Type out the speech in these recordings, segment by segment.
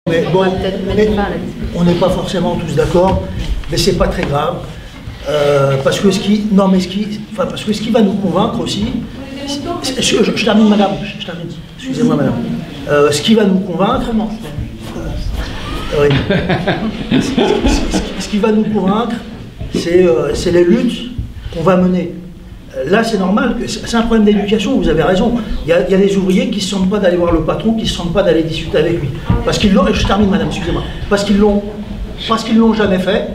Mais bon, on n'est pas forcément tous d'accord, mais c'est pas très grave. Parce que ce qui va nous convaincre aussi, je termine madame, excusez-moi madame, ce qui va nous convaincre, ce qui va nous convaincre, c'est les luttes qu'on va mener. Là, c'est normal, c'est un problème d'éducation, vous avez raison. Il y a des ouvriers qui ne se sentent pas d'aller voir le patron, qui ne se sentent pas d'aller discuter avec lui. Parce qu'ils l'ont, je termine madame, excusez-moi, parce qu'ils l'ont jamais fait,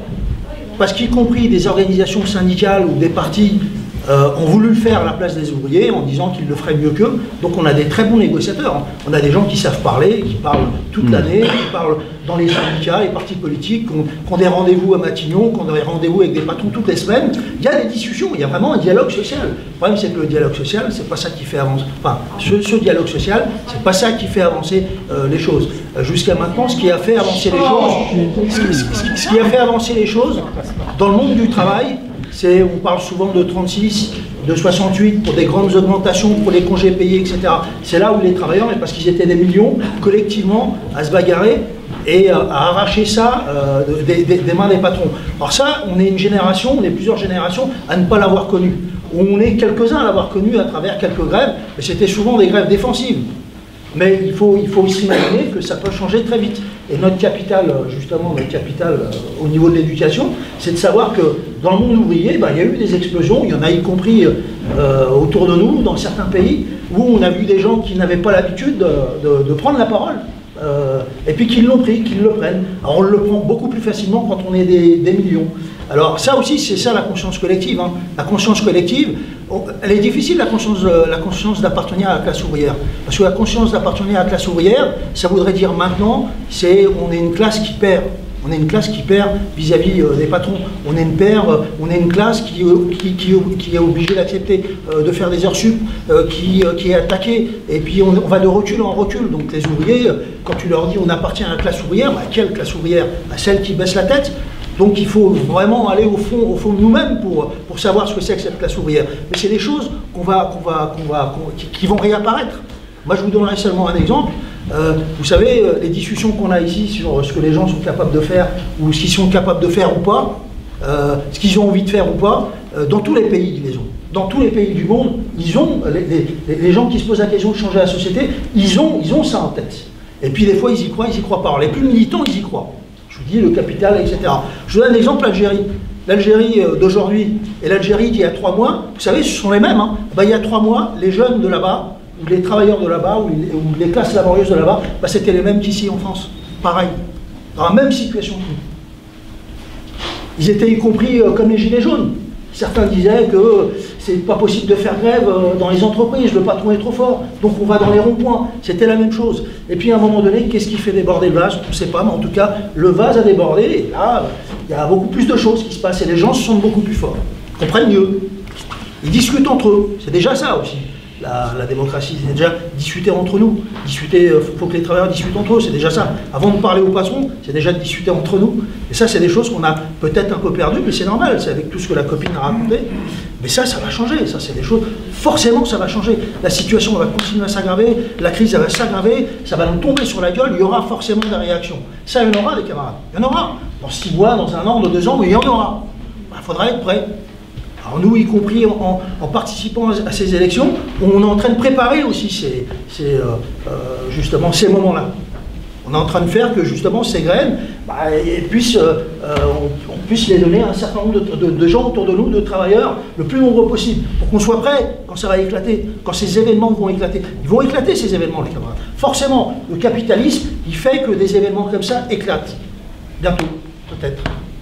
parce qu'y compris des organisations syndicales ou des partis ont voulu le faire à la place des ouvriers en disant qu'ils le feraient mieux qu'eux. Donc on a des très bons négociateurs. Hein. On a des gens qui savent parler, qui parlent toute l'année, qui parlent dans les syndicats, les partis politiques, qui ont des rendez-vous à Matignon, qui ont des rendez-vous avec des patrons toutes les semaines. Il y a des discussions, il y a vraiment un dialogue social. Le problème, c'est que le dialogue social, c'est pas ça qui fait avancer. Enfin, ce dialogue social, c'est pas ça qui fait avancer les choses. Jusqu'à maintenant, ce qui a fait avancer les choses, dans le monde du travail, on parle souvent de 36, de 68 pour des grandes augmentations, pour les congés payés, etc. C'est là où les travailleurs, parce qu'ils étaient des millions, collectivement, à se bagarrer et à arracher ça des mains des patrons. Alors ça, on est une génération, on est plusieurs générations à ne pas l'avoir connu. On est quelques-uns à l'avoir connu à travers quelques grèves, mais c'était souvent des grèves défensives. Mais il faut s'imaginer que ça peut changer très vite. Et notre capital, justement, au niveau de l'éducation, c'est de savoir que dans le monde ouvrier, il y a eu des explosions, il y en a y compris autour de nous, dans certains pays, où on a vu des gens qui n'avaient pas l'habitude de prendre la parole, et puis qui l'ont pris, qui le prennent. Alors on le prend beaucoup plus facilement quand on est des millions. Alors ça aussi, c'est ça la conscience collective. Hein. La conscience collective, elle est difficile, la conscience d'appartenir à la classe ouvrière. Parce que la conscience d'appartenir à la classe ouvrière, ça voudrait dire maintenant, on est une classe qui perd. On est une classe qui perd vis-à-vis des patrons. On est une classe qui est obligée d'accepter de faire des heures sup, qui est attaquée. Et puis on va de recul en recul. Donc les ouvriers, quand tu leur dis on appartient à la classe ouvrière, quelle classe ouvrière? Celle qui baisse la tête. Donc il faut vraiment aller au fond de nous-mêmes pour savoir ce que c'est que cette classe ouvrière. Mais c'est des choses qui vont réapparaître. Moi je vous donnerai seulement un exemple. Vous savez, les discussions qu'on a ici sur ce que les gens sont capables de faire, ou ce qu'ils sont capables de faire ou pas, ce qu'ils ont envie de faire ou pas, dans tous les pays ils les ont. Dans tous les pays du monde, ils ont, les gens qui se posent la question de changer la société, ils ont ça en tête. Et puis des fois ils y croient pas. Alors les plus militants, ils y croient. Je vous dis le capital, etc. Je vous donne un exemple, l'Algérie. L'Algérie d'aujourd'hui et l'Algérie d'il y a 3 mois, vous savez, ce sont les mêmes. Hein. Il y a 3 mois, les jeunes de là-bas, ou les travailleurs de là-bas, ou les classes laborieuses de là-bas, c'était les mêmes qu'ici en France. Pareil. Dans la même situation que nous. Ils étaient y compris comme les gilets jaunes. Certains disaient que c'est pas possible de faire grève dans les entreprises, le patron est trop fort, donc on va dans les ronds-points. C'était la même chose. Et puis à un moment donné, qu'est-ce qui fait déborder le vase? On ne sait pas, mais en tout cas, le vase a débordé, et là, il y a beaucoup plus de choses qui se passent, et les gens se sentent beaucoup plus forts, comprennent mieux. Ils discutent entre eux, c'est déjà ça aussi. La démocratie, c'est déjà discuter entre nous. Il faut que les travailleurs discutent entre eux, c'est déjà ça. Avant de parler au patron, c'est déjà de discuter entre nous. Et ça, c'est des choses qu'on a peut-être un peu perdues, mais c'est normal, c'est avec tout ce que la copine a raconté. Mais ça va changer, ça c'est des choses, forcément ça va changer. La situation va continuer à s'aggraver, la crise elle va s'aggraver, ça va nous tomber sur la gueule, il y aura forcément des réactions. Ça, il y en aura, les camarades, il y en aura. Dans 6 mois, dans 1 an, dans 2 ans, mais il y en aura. Il faudra être prêt. Alors nous, y compris en participant à ces élections, on est en train de préparer aussi justement ces moments-là. On est en train de faire que justement ces graines, on puisse les donner à un certain nombre de gens autour de nous, de travailleurs, le plus nombreux possible, pour qu'on soit prêt quand ça va éclater, quand ces événements vont éclater. Ils vont éclater ces événements, les camarades. Forcément, le capitalisme, il fait que des événements comme ça éclatent. Bientôt, peut-être.